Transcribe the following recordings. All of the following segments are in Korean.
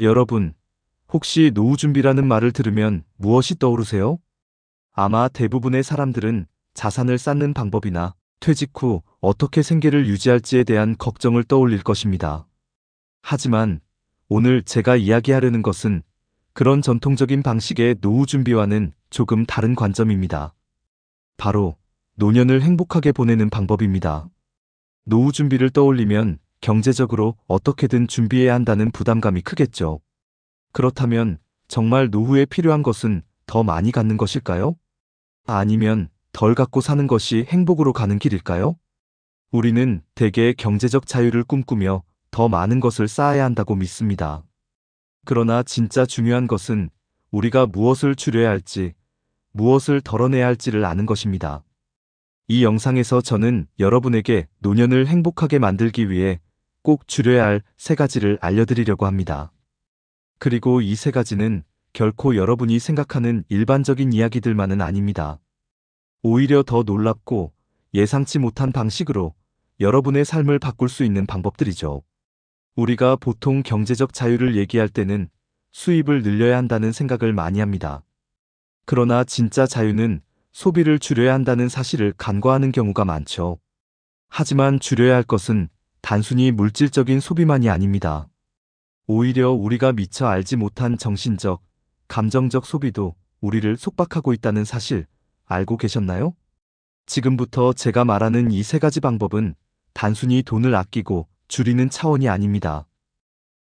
여러분, 혹시 노후 준비라는 말을 들으면 무엇이 떠오르세요? 아마 대부분의 사람들은 자산을 쌓는 방법이나 퇴직 후 어떻게 생계를 유지할지에 대한 걱정을 떠올릴 것입니다. 하지만 오늘 제가 이야기하려는 것은 그런 전통적인 방식의 노후 준비와는 조금 다른 관점입니다. 바로 노년을 행복하게 보내는 방법입니다. 노후 준비를 떠올리면 경제적으로 어떻게든 준비해야 한다는 부담감이 크겠죠. 그렇다면 정말 노후에 필요한 것은 더 많이 갖는 것일까요? 아니면 덜 갖고 사는 것이 행복으로 가는 길일까요? 우리는 대개 경제적 자유를 꿈꾸며 더 많은 것을 쌓아야 한다고 믿습니다. 그러나 진짜 중요한 것은 우리가 무엇을 줄여야 할지, 무엇을 덜어내야 할지를 아는 것입니다. 이 영상에서 저는 여러분에게 노년을 행복하게 만들기 위해 꼭 줄여야 할 3가지를 알려드리려고 합니다. 그리고 이 3가지는 결코 여러분이 생각하는 일반적인 이야기들만은 아닙니다. 오히려 더 놀랍고 예상치 못한 방식으로 여러분의 삶을 바꿀 수 있는 방법들이죠. 우리가 보통 경제적 자유를 얘기할 때는 수입을 늘려야 한다는 생각을 많이 합니다. 그러나 진짜 자유는 소비를 줄여야 한다는 사실을 간과하는 경우가 많죠. 하지만 줄여야 할 것은 단순히 물질적인 소비만이 아닙니다. 오히려 우리가 미처 알지 못한 정신적, 감정적 소비도 우리를 속박하고 있다는 사실 알고 계셨나요? 지금부터 제가 말하는 이 3가지 방법은 단순히 돈을 아끼고 줄이는 차원이 아닙니다.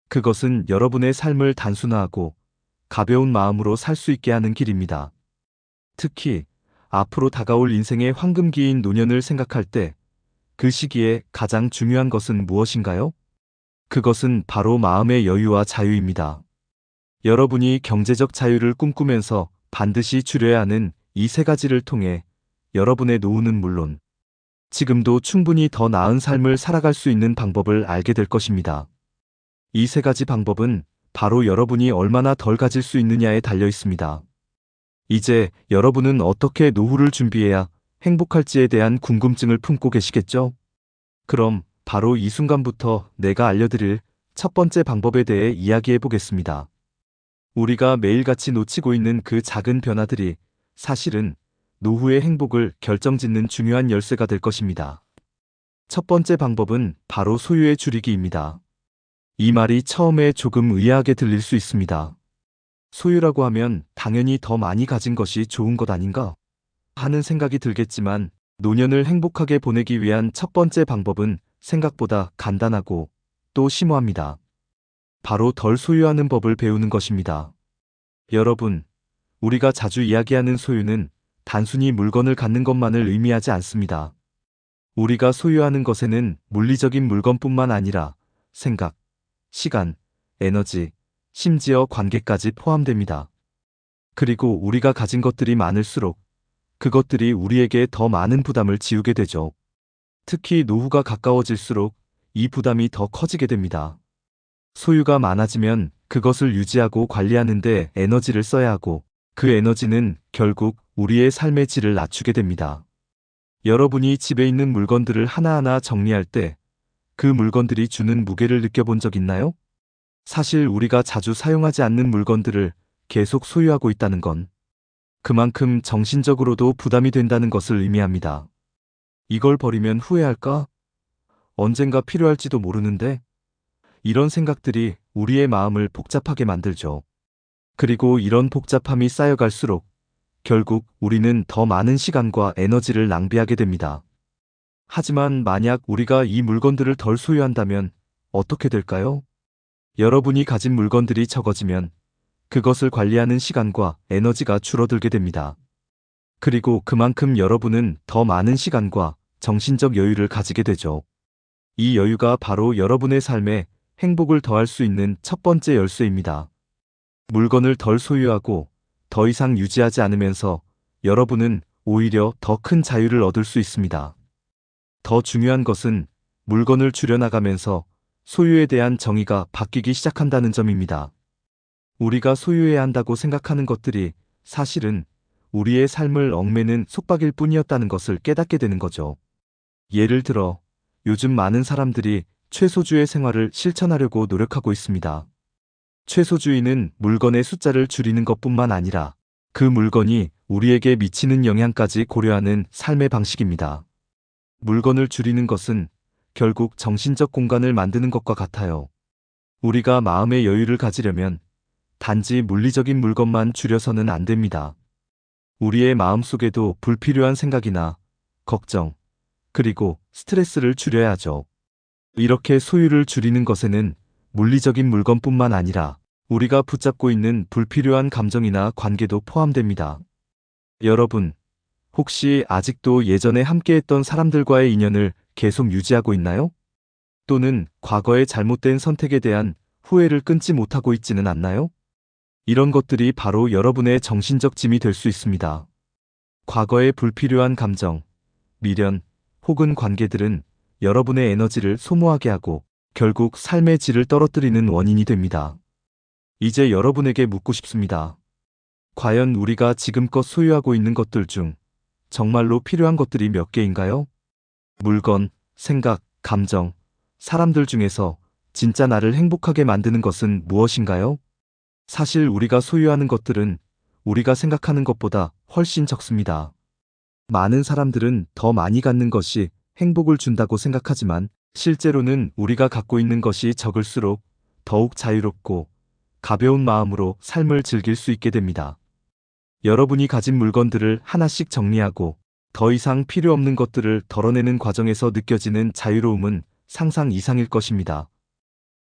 그것은 여러분의 삶을 단순화하고 가벼운 마음으로 살 수 있게 하는 길입니다. 특히 앞으로 다가올 인생의 황금기인 노년을 생각할 때 그 시기에 가장 중요한 것은 무엇인가요? 그것은 바로 마음의 여유와 자유입니다. 여러분이 경제적 자유를 꿈꾸면서 반드시 줄여야 하는 이 3가지를 통해 여러분의 노후는 물론 지금도 충분히 더 나은 삶을 살아갈 수 있는 방법을 알게 될 것입니다. 이 3가지 방법은 바로 여러분이 얼마나 덜 가질 수 있느냐에 달려 있습니다. 이제 여러분은 어떻게 노후를 준비해야 행복할지에 대한 궁금증을 품고 계시겠죠? 그럼 바로 이 순간부터 내가 알려드릴 1번째 방법에 대해 이야기해 보겠습니다. 우리가 매일같이 놓치고 있는 그 작은 변화들이 사실은 노후의 행복을 결정짓는 중요한 열쇠가 될 것입니다. 1번째 방법은 바로 소유의 줄이기입니다. 이 말이 처음에 조금 의아하게 들릴 수 있습니다. 소유라고 하면 당연히 더 많이 가진 것이 좋은 것 아닌가? 하는 생각이 들겠지만 노년을 행복하게 보내기 위한 1번째 방법은 생각보다 간단하고 또 심오합니다. 바로 덜 소유하는 법을 배우는 것입니다. 여러분, 우리가 자주 이야기하는 소유는 단순히 물건을 갖는 것만을 의미하지 않습니다. 우리가 소유하는 것에는 물리적인 물건뿐만 아니라 생각, 시간, 에너지, 심지어 관계까지 포함됩니다. 그리고 우리가 가진 것들이 많을수록 그것들이 우리에게 더 많은 부담을 지우게 되죠. 특히 노후가 가까워질수록 이 부담이 더 커지게 됩니다. 소유가 많아지면 그것을 유지하고 관리하는 데 에너지를 써야 하고 그 에너지는 결국 우리의 삶의 질을 낮추게 됩니다. 여러분이 집에 있는 물건들을 하나하나 정리할 때 그 물건들이 주는 무게를 느껴본 적 있나요? 사실 우리가 자주 사용하지 않는 물건들을 계속 소유하고 있다는 건 그만큼 정신적으로도 부담이 된다는 것을 의미합니다. 이걸 버리면 후회할까? 언젠가 필요할지도 모르는데? 이런 생각들이 우리의 마음을 복잡하게 만들죠. 그리고 이런 복잡함이 쌓여갈수록 결국 우리는 더 많은 시간과 에너지를 낭비하게 됩니다. 하지만 만약 우리가 이 물건들을 덜 소유한다면 어떻게 될까요? 여러분이 가진 물건들이 적어지면 그것을 관리하는 시간과 에너지가 줄어들게 됩니다. 그리고 그만큼 여러분은 더 많은 시간과 정신적 여유를 가지게 되죠. 이 여유가 바로 여러분의 삶에 행복을 더할 수 있는 1번째 열쇠입니다. 물건을 덜 소유하고 더 이상 유지하지 않으면서 여러분은 오히려 더 큰 자유를 얻을 수 있습니다. 더 중요한 것은 물건을 줄여나가면서 소유에 대한 정의가 바뀌기 시작한다는 점입니다. 우리가 소유해야 한다고 생각하는 것들이 사실은 우리의 삶을 얽매는 속박일 뿐이었다는 것을 깨닫게 되는 거죠. 예를 들어 요즘 많은 사람들이 최소주의 생활을 실천하려고 노력하고 있습니다. 최소주의는 물건의 숫자를 줄이는 것뿐만 아니라 그 물건이 우리에게 미치는 영향까지 고려하는 삶의 방식입니다. 물건을 줄이는 것은 결국 정신적 공간을 만드는 것과 같아요. 우리가 마음의 여유를 가지려면 단지 물리적인 물건만 줄여서는 안 됩니다. 우리의 마음속에도 불필요한 생각이나 걱정, 그리고 스트레스를 줄여야 하죠. 이렇게 소유를 줄이는 것에는 물리적인 물건뿐만 아니라 우리가 붙잡고 있는 불필요한 감정이나 관계도 포함됩니다. 여러분, 혹시 아직도 예전에 함께했던 사람들과의 인연을 계속 유지하고 있나요? 또는 과거의 잘못된 선택에 대한 후회를 끊지 못하고 있지는 않나요? 이런 것들이 바로 여러분의 정신적 짐이 될 수 있습니다. 과거의 불필요한 감정, 미련, 혹은 관계들은 여러분의 에너지를 소모하게 하고 결국 삶의 질을 떨어뜨리는 원인이 됩니다. 이제 여러분에게 묻고 싶습니다. 과연 우리가 지금껏 소유하고 있는 것들 중 정말로 필요한 것들이 몇 개인가요? 물건, 생각, 감정, 사람들 중에서 진짜 나를 행복하게 만드는 것은 무엇인가요? 사실 우리가 소유하는 것들은 우리가 생각하는 것보다 훨씬 적습니다. 많은 사람들은 더 많이 갖는 것이 행복을 준다고 생각하지만 실제로는 우리가 갖고 있는 것이 적을수록 더욱 자유롭고 가벼운 마음으로 삶을 즐길 수 있게 됩니다. 여러분이 가진 물건들을 하나씩 정리하고 더 이상 필요 없는 것들을 덜어내는 과정에서 느껴지는 자유로움은 상상 이상일 것입니다.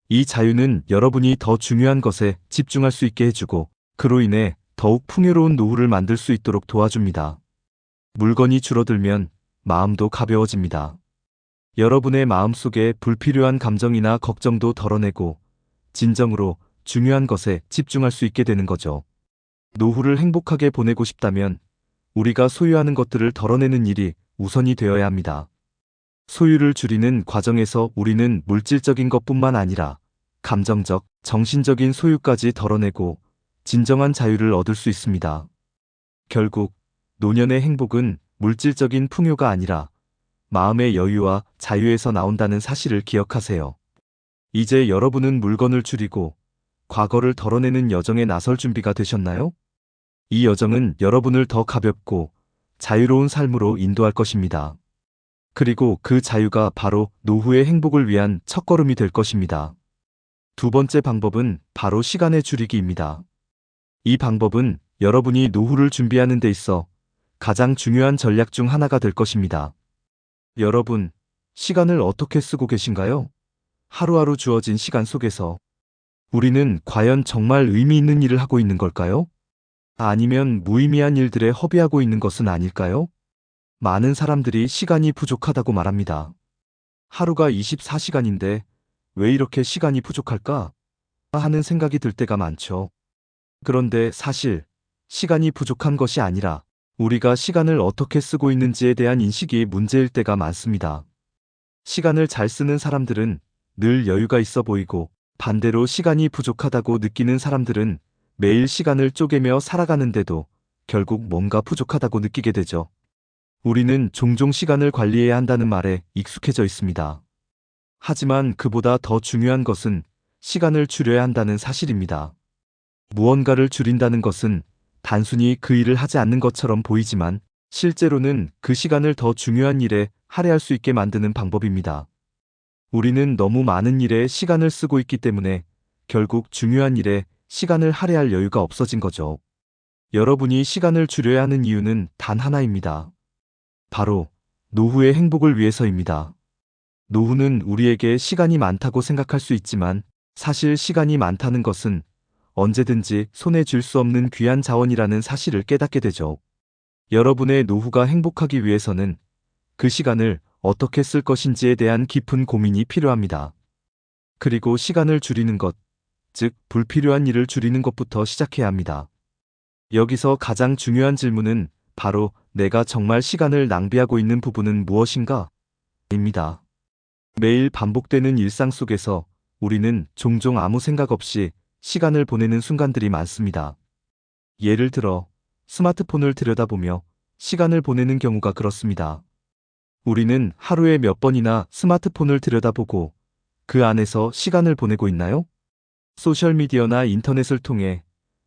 이 자유는 여러분이 더 중요한 것에 집중할 수 있게 해주고 그로 인해 더욱 풍요로운 노후를 만들 수 있도록 도와줍니다. 물건이 줄어들면 마음도 가벼워집니다. 여러분의 마음속에 불필요한 감정이나 걱정도 덜어내고 진정으로 중요한 것에 집중할 수 있게 되는 거죠. 노후를 행복하게 보내고 싶다면 우리가 소유하는 것들을 덜어내는 일이 우선이 되어야 합니다. 소유를 줄이는 과정에서 우리는 물질적인 것뿐만 아니라 감정적, 정신적인 소유까지 덜어내고 진정한 자유를 얻을 수 있습니다. 결국 노년의 행복은 물질적인 풍요가 아니라 마음의 여유와 자유에서 나온다는 사실을 기억하세요. 이제 여러분은 물건을 줄이고 과거를 덜어내는 여정에 나설 준비가 되셨나요? 이 여정은 여러분을 더 가볍고 자유로운 삶으로 인도할 것입니다. 그리고 그 자유가 바로 노후의 행복을 위한 첫걸음이 될 것입니다. 두 번째 방법은 바로 시간의 줄이기입니다. 이 방법은 여러분이 노후를 준비하는 데 있어 가장 중요한 전략 중 하나가 될 것입니다. 여러분, 시간을 어떻게 쓰고 계신가요? 하루하루 주어진 시간 속에서 우리는 과연 정말 의미 있는 일을 하고 있는 걸까요? 아니면 무의미한 일들에 허비하고 있는 것은 아닐까요? 많은 사람들이 시간이 부족하다고 말합니다. 하루가 24시간인데 왜 이렇게 시간이 부족할까? 하는 생각이 들 때가 많죠. 그런데 사실 시간이 부족한 것이 아니라 우리가 시간을 어떻게 쓰고 있는지에 대한 인식이 문제일 때가 많습니다. 시간을 잘 쓰는 사람들은 늘 여유가 있어 보이고 반대로 시간이 부족하다고 느끼는 사람들은 매일 시간을 쪼개며 살아가는데도 결국 뭔가 부족하다고 느끼게 되죠. 우리는 종종 시간을 관리해야 한다는 말에 익숙해져 있습니다. 하지만 그보다 더 중요한 것은 시간을 줄여야 한다는 사실입니다. 무언가를 줄인다는 것은 단순히 그 일을 하지 않는 것처럼 보이지만 실제로는 그 시간을 더 중요한 일에 할애할 수 있게 만드는 방법입니다. 우리는 너무 많은 일에 시간을 쓰고 있기 때문에 결국 중요한 일에 시간을 할애할 여유가 없어진 거죠. 여러분이 시간을 줄여야 하는 이유는 단 하나입니다. 바로 노후의 행복을 위해서입니다. 노후는 우리에게 시간이 많다고 생각할 수 있지만 사실 시간이 많다는 것은 언제든지 손에 쥘 수 없는 귀한 자원이라는 사실을 깨닫게 되죠. 여러분의 노후가 행복하기 위해서는 그 시간을 어떻게 쓸 것인지에 대한 깊은 고민이 필요합니다. 그리고 시간을 줄이는 것, 즉 불필요한 일을 줄이는 것부터 시작해야 합니다. 여기서 가장 중요한 질문은 바로 내가 정말 시간을 낭비하고 있는 부분은 무엇인가? 입니다. 매일 반복되는 일상 속에서 우리는 종종 아무 생각 없이 시간을 보내는 순간들이 많습니다. 예를 들어 스마트폰을 들여다보며 시간을 보내는 경우가 그렇습니다. 우리는 하루에 몇 번이나 스마트폰을 들여다보고 그 안에서 시간을 보내고 있나요? 소셜미디어나 인터넷을 통해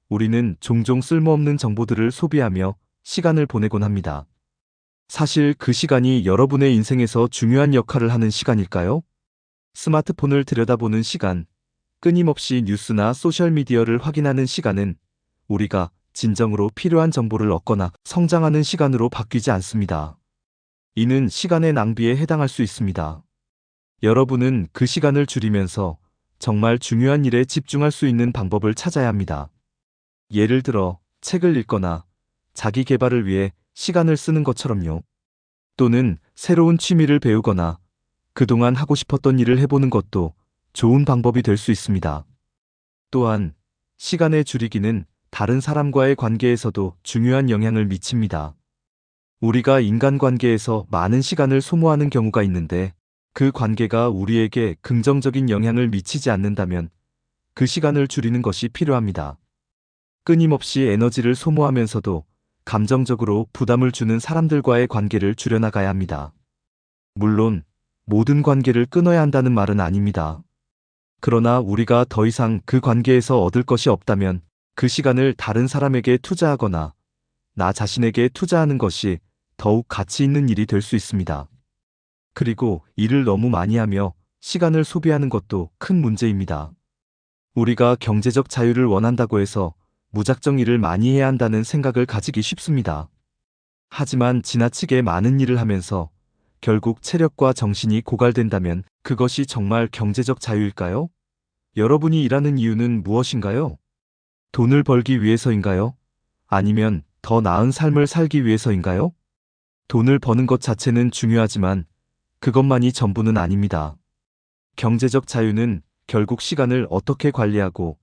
우리는 종종 쓸모없는 정보들을 소비하며 시간을 보내곤 합니다. 사실 그 시간이 여러분의 인생에서 중요한 역할을 하는 시간일까요? 스마트폰을 들여다보는 시간, 끊임없이 뉴스나 소셜미디어를 확인하는 시간은 우리가 진정으로 필요한 정보를 얻거나 성장하는 시간으로 바뀌지 않습니다. 이는 시간의 낭비에 해당할 수 있습니다. 여러분은 그 시간을 줄이면서 정말 중요한 일에 집중할 수 있는 방법을 찾아야 합니다. 예를 들어 책을 읽거나 자기 개발을 위해 시간을 쓰는 것처럼요. 또는 새로운 취미를 배우거나 그동안 하고 싶었던 일을 해보는 것도 좋은 방법이 될 수 있습니다. 또한 시간의 줄이기는 다른 사람과의 관계에서도 중요한 영향을 미칩니다. 우리가 인간관계에서 많은 시간을 소모하는 경우가 있는데 그 관계가 우리에게 긍정적인 영향을 미치지 않는다면 그 시간을 줄이는 것이 필요합니다. 끊임없이 에너지를 소모하면서도 감정적으로 부담을 주는 사람들과의 관계를 줄여나가야 합니다. 물론 모든 관계를 끊어야 한다는 말은 아닙니다. 그러나 우리가 더 이상 그 관계에서 얻을 것이 없다면 그 시간을 다른 사람에게 투자하거나 나 자신에게 투자하는 것이 더욱 가치 있는 일이 될 수 있습니다. 그리고 일을 너무 많이 하며 시간을 소비하는 것도 큰 문제입니다. 우리가 경제적 자유를 원한다고 해서 무작정 일을 많이 해야 한다는 생각을 가지기 쉽습니다. 하지만 지나치게 많은 일을 하면서 결국 체력과 정신이 고갈된다면 그것이 정말 경제적 자유일까요? 여러분이 일하는 이유는 무엇인가요? 돈을 벌기 위해서인가요? 아니면 더 나은 삶을 살기 위해서인가요? 돈을 버는 것 자체는 중요하지만 그것만이 전부는 아닙니다. 경제적 자유는 결국 시간을 어떻게 관리하고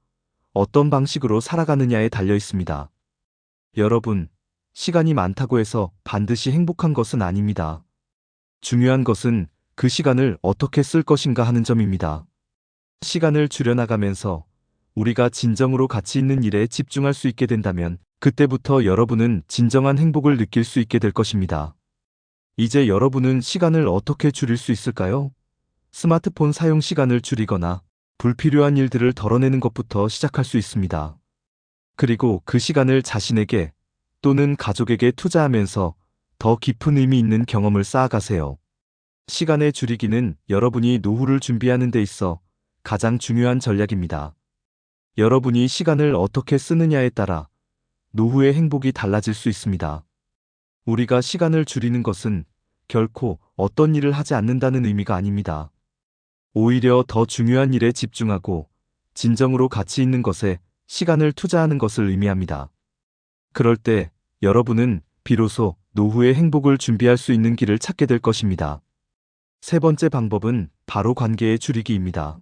어떤 방식으로 살아가느냐에 달려 있습니다. 여러분, 시간이 많다고 해서 반드시 행복한 것은 아닙니다. 중요한 것은 그 시간을 어떻게 쓸 것인가 하는 점입니다. 시간을 줄여나가면서 우리가 진정으로 가치 있는 일에 집중할 수 있게 된다면 그때부터 여러분은 진정한 행복을 느낄 수 있게 될 것입니다. 이제 여러분은 시간을 어떻게 줄일 수 있을까요? 스마트폰 사용 시간을 줄이거나 불필요한 일들을 덜어내는 것부터 시작할 수 있습니다. 그리고 그 시간을 자신에게 또는 가족에게 투자하면서 더 깊은 의미 있는 경험을 쌓아가세요. 시간의 줄이기는 여러분이 노후를 준비하는 데 있어 가장 중요한 전략입니다. 여러분이 시간을 어떻게 쓰느냐에 따라 노후의 행복이 달라질 수 있습니다. 우리가 시간을 줄이는 것은 결코 어떤 일을 하지 않는다는 의미가 아닙니다. 오히려 더 중요한 일에 집중하고 진정으로 가치 있는 것에 시간을 투자하는 것을 의미합니다. 그럴 때 여러분은 비로소 노후의 행복을 준비할 수 있는 길을 찾게 될 것입니다. 세 번째 방법은 바로 관계의 줄이기입니다.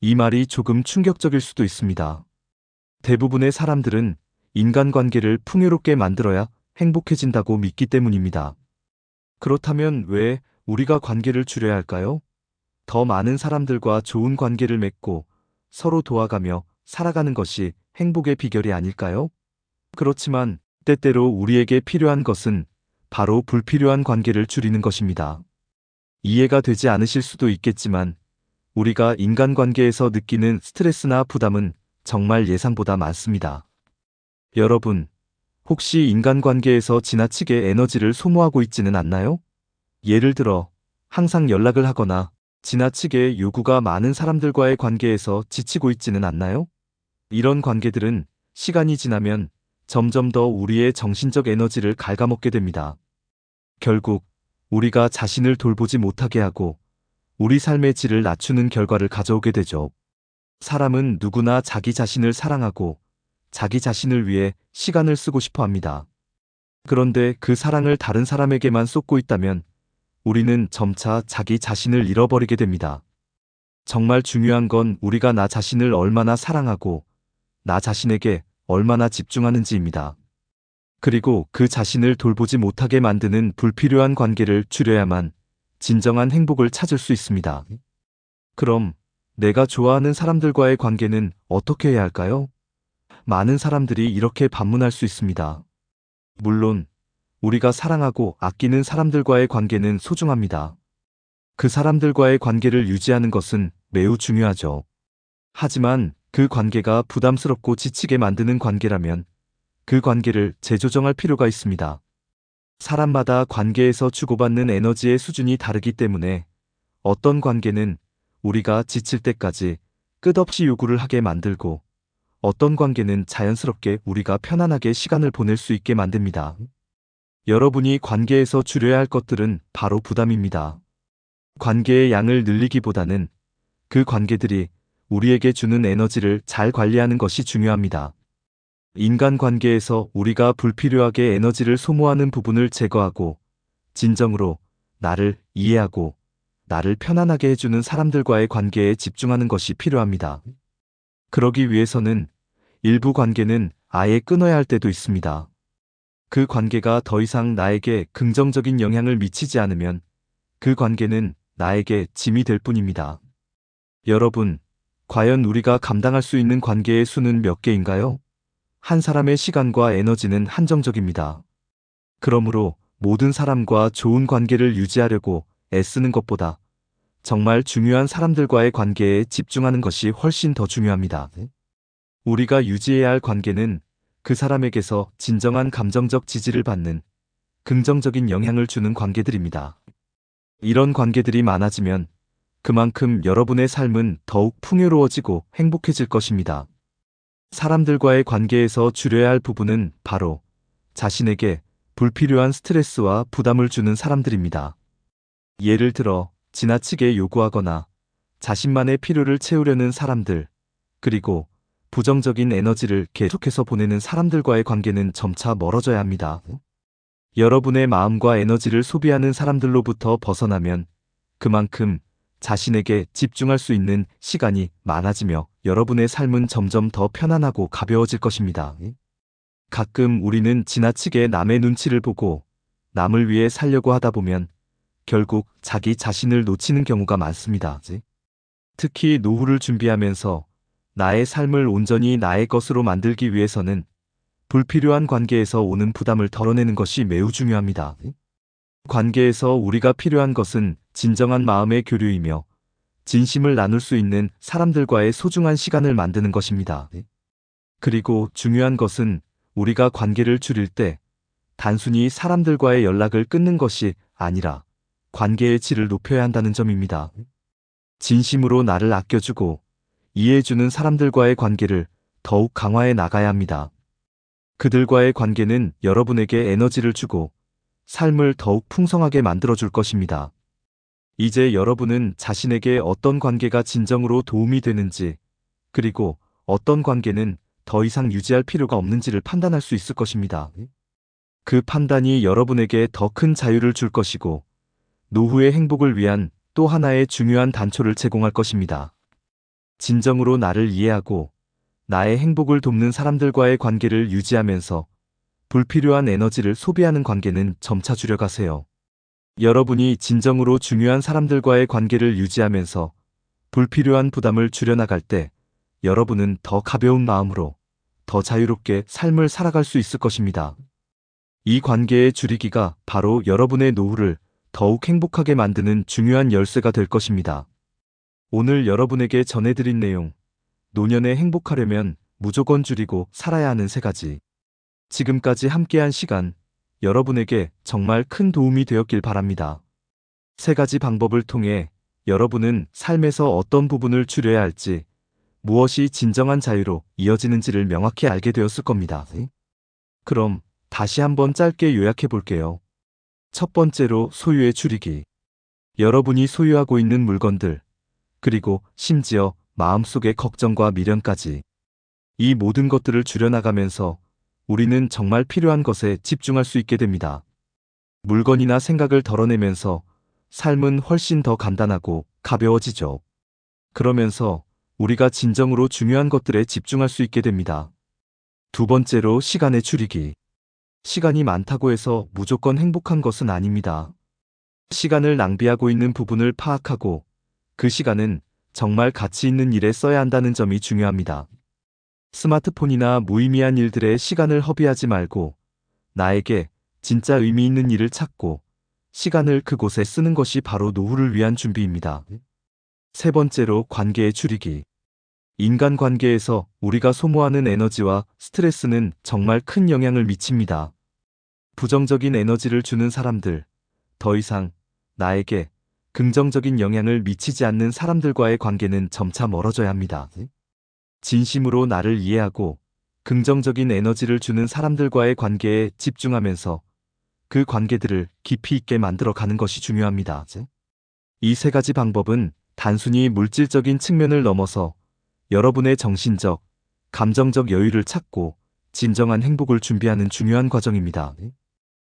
이 말이 조금 충격적일 수도 있습니다. 대부분의 사람들은 인간관계를 풍요롭게 만들어야 행복해진다고 믿기 때문입니다. 그렇다면 왜 우리가 관계를 줄여야 할까요? 더 많은 사람들과 좋은 관계를 맺고 서로 도와가며 살아가는 것이 행복의 비결이 아닐까요? 그렇지만 때때로 우리에게 필요한 것은 바로 불필요한 관계를 줄이는 것입니다. 이해가 되지 않으실 수도 있겠지만 우리가 인간관계에서 느끼는 스트레스나 부담은 정말 예상보다 많습니다. 여러분, 혹시 인간관계에서 지나치게 에너지를 소모하고 있지는 않나요? 예를 들어 항상 연락을 하거나 지나치게 요구가 많은 사람들과의 관계에서 지치고 있지는 않나요? 이런 관계들은 시간이 지나면 점점 더 우리의 정신적 에너지를 갉아먹게 됩니다. 결국 우리가 자신을 돌보지 못하게 하고 우리 삶의 질을 낮추는 결과를 가져오게 되죠. 사람은 누구나 자기 자신을 사랑하고 자기 자신을 위해 시간을 쓰고 싶어 합니다. 그런데 그 사랑을 다른 사람에게만 쏟고 있다면 우리는 점차 자기 자신을 잃어버리게 됩니다. 정말 중요한 건 우리가 나 자신을 얼마나 사랑하고 나 자신에게 얼마나 집중하는지입니다. 그리고 그 자신을 돌보지 못하게 만드는 불필요한 관계를 줄여야만 진정한 행복을 찾을 수 있습니다. 그럼 내가 좋아하는 사람들과의 관계는 어떻게 해야 할까요? 많은 사람들이 이렇게 반문할 수 있습니다. 물론 우리가 사랑하고 아끼는 사람들과의 관계는 소중합니다. 그 사람들과의 관계를 유지하는 것은 매우 중요하죠. 하지만 그 관계가 부담스럽고 지치게 만드는 관계라면 그 관계를 재조정할 필요가 있습니다. 사람마다 관계에서 주고받는 에너지의 수준이 다르기 때문에 어떤 관계는 우리가 지칠 때까지 끝없이 요구를 하게 만들고 어떤 관계는 자연스럽게 우리가 편안하게 시간을 보낼 수 있게 만듭니다. 여러분이 관계에서 줄여야 할 것들은 바로 부담입니다. 관계의 양을 늘리기보다는 그 관계들이 우리에게 주는 에너지를 잘 관리하는 것이 중요합니다. 인간관계에서 우리가 불필요하게 에너지를 소모하는 부분을 제거하고 진정으로 나를 이해하고 나를 편안하게 해주는 사람들과의 관계에 집중하는 것이 필요합니다. 그러기 위해서는 일부 관계는 아예 끊어야 할 때도 있습니다. 그 관계가 더 이상 나에게 긍정적인 영향을 미치지 않으면 그 관계는 나에게 짐이 될 뿐입니다. 여러분, 과연 우리가 감당할 수 있는 관계의 수는 몇 개인가요? 한 사람의 시간과 에너지는 한정적입니다. 그러므로 모든 사람과 좋은 관계를 유지하려고 애쓰는 것보다 정말 중요한 사람들과의 관계에 집중하는 것이 훨씬 더 중요합니다. 우리가 유지해야 할 관계는 그 사람에게서 진정한 감정적 지지를 받는 긍정적인 영향을 주는 관계들입니다. 이런 관계들이 많아지면 그만큼 여러분의 삶은 더욱 풍요로워지고 행복해질 것입니다. 사람들과의 관계에서 줄여야 할 부분은 바로 자신에게 불필요한 스트레스와 부담을 주는 사람들입니다. 예를 들어 지나치게 요구하거나 자신만의 필요를 채우려는 사람들, 그리고 부정적인 에너지를 계속해서 보내는 사람들과의 관계는 점차 멀어져야 합니다. 여러분의 마음과 에너지를 소비하는 사람들로부터 벗어나면 그만큼 자신에게 집중할 수 있는 시간이 많아지며 여러분의 삶은 점점 더 편안하고 가벼워질 것입니다. 가끔 우리는 지나치게 남의 눈치를 보고 남을 위해 살려고 하다 보면 결국 자기 자신을 놓치는 경우가 많습니다. 특히 노후를 준비하면서 나의 삶을 온전히 나의 것으로 만들기 위해서는 불필요한 관계에서 오는 부담을 덜어내는 것이 매우 중요합니다. 관계에서 우리가 필요한 것은 진정한 마음의 교류이며 진심을 나눌 수 있는 사람들과의 소중한 시간을 만드는 것입니다. 그리고 중요한 것은 우리가 관계를 줄일 때 단순히 사람들과의 연락을 끊는 것이 아니라 관계의 질을 높여야 한다는 점입니다. 진심으로 나를 아껴주고 이해해주는 사람들과의 관계를 더욱 강화해 나가야 합니다. 그들과의 관계는 여러분에게 에너지를 주고 삶을 더욱 풍성하게 만들어줄 것입니다. 이제 여러분은 자신에게 어떤 관계가 진정으로 도움이 되는지, 그리고 어떤 관계는 더 이상 유지할 필요가 없는지를 판단할 수 있을 것입니다. 그 판단이 여러분에게 더 큰 자유를 줄 것이고, 노후의 행복을 위한 또 하나의 중요한 단초를 제공할 것입니다. 진정으로 나를 이해하고 나의 행복을 돕는 사람들과의 관계를 유지하면서 불필요한 에너지를 소비하는 관계는 점차 줄여가세요. 여러분이 진정으로 중요한 사람들과의 관계를 유지하면서 불필요한 부담을 줄여나갈 때 여러분은 더 가벼운 마음으로 더 자유롭게 삶을 살아갈 수 있을 것입니다. 이 관계의 줄이기가 바로 여러분의 노후를 더욱 행복하게 만드는 중요한 열쇠가 될 것입니다. 오늘 여러분에게 전해드린 내용, 노년에 행복하려면 무조건 줄이고 살아야 하는 3가지. 지금까지 함께한 시간, 여러분에게 정말 큰 도움이 되었길 바랍니다. 3가지 방법을 통해 여러분은 삶에서 어떤 부분을 줄여야 할지, 무엇이 진정한 자유로 이어지는지를 명확히 알게 되었을 겁니다. 그럼 다시 한번 짧게 요약해 볼게요. 첫 번째로 소유의 줄이기. 여러분이 소유하고 있는 물건들, 그리고 심지어 마음속의 걱정과 미련까지. 이 모든 것들을 줄여나가면서 우리는 정말 필요한 것에 집중할 수 있게 됩니다. 물건이나 생각을 덜어내면서 삶은 훨씬 더 간단하고 가벼워지죠. 그러면서 우리가 진정으로 중요한 것들에 집중할 수 있게 됩니다. 두 번째로 시간의 줄이기. 시간이 많다고 해서 무조건 행복한 것은 아닙니다. 시간을 낭비하고 있는 부분을 파악하고 그 시간은 정말 가치 있는 일에 써야 한다는 점이 중요합니다. 스마트폰이나 무의미한 일들에 시간을 허비하지 말고 나에게 진짜 의미 있는 일을 찾고 시간을 그곳에 쓰는 것이 바로 노후를 위한 준비입니다. 세 번째로 관계의 줄이기. 인간관계에서 우리가 소모하는 에너지와 스트레스는 정말 큰 영향을 미칩니다. 부정적인 에너지를 주는 사람들, 더 이상 나에게 긍정적인 영향을 미치지 않는 사람들과의 관계는 점차 멀어져야 합니다. 진심으로 나를 이해하고 긍정적인 에너지를 주는 사람들과의 관계에 집중하면서 그 관계들을 깊이 있게 만들어 가는 것이 중요합니다. 이 세 가지 방법은 단순히 물질적인 측면을 넘어서 여러분의 정신적, 감정적 여유를 찾고 진정한 행복을 준비하는 중요한 과정입니다.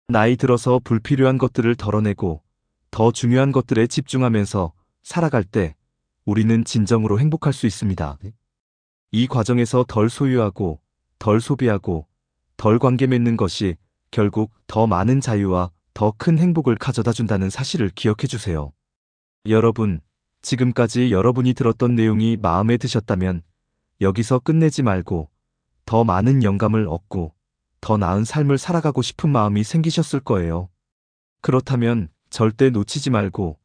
나이 들어서 불필요한 것들을 덜어내고 더 중요한 것들에 집중하면서 살아갈 때 우리는 진정으로 행복할 수 있습니다. 이 과정에서 덜 소유하고 덜 소비하고 덜 관계 맺는 것이 결국 더 많은 자유와 더 큰 행복을 가져다 준다는 사실을 기억해 주세요. 여러분, 지금까지 여러분이 들었던 내용이 마음에 드셨다면 여기서 끝내지 말고 더 많은 영감을 얻고 더 나은 삶을 살아가고 싶은 마음이 생기셨을 거예요. 그렇다면 절대 놓치지 말고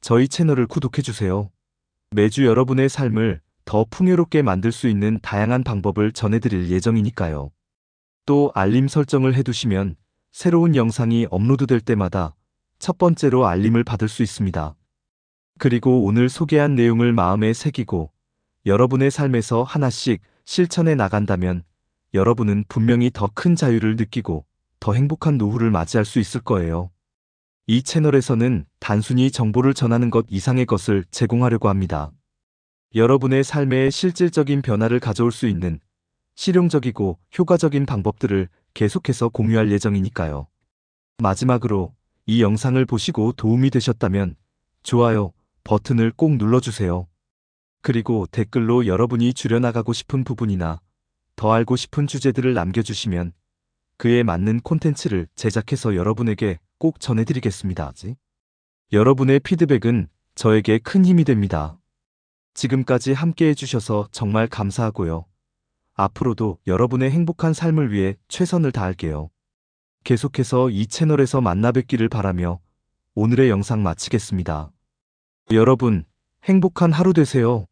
저희 채널을 구독해 주세요. 매주 여러분의 삶을 더 풍요롭게 만들 수 있는 다양한 방법을 전해드릴 예정이니까요. 또 알림 설정을 해두시면 새로운 영상이 업로드될 때마다 첫 번째로 알림을 받을 수 있습니다. 그리고 오늘 소개한 내용을 마음에 새기고 여러분의 삶에서 하나씩 실천해 나간다면 여러분은 분명히 더 큰 자유를 느끼고 더 행복한 노후를 맞이할 수 있을 거예요. 이 채널에서는 단순히 정보를 전하는 것 이상의 것을 제공하려고 합니다. 여러분의 삶에 실질적인 변화를 가져올 수 있는 실용적이고 효과적인 방법들을 계속해서 공유할 예정이니까요. 마지막으로 이 영상을 보시고 도움이 되셨다면 좋아요 버튼을 꼭 눌러주세요. 그리고 댓글로 여러분이 줄여나가고 싶은 부분이나 더 알고 싶은 주제들을 남겨주시면 그에 맞는 콘텐츠를 제작해서 여러분에게 꼭 전해드리겠습니다. 여러분의 피드백은 저에게 큰 힘이 됩니다. 지금까지 함께 해주셔서 정말 감사하고요. 앞으로도 여러분의 행복한 삶을 위해 최선을 다할게요. 계속해서 이 채널에서 만나 뵙기를 바라며 오늘의 영상 마치겠습니다. 여러분, 행복한 하루 되세요.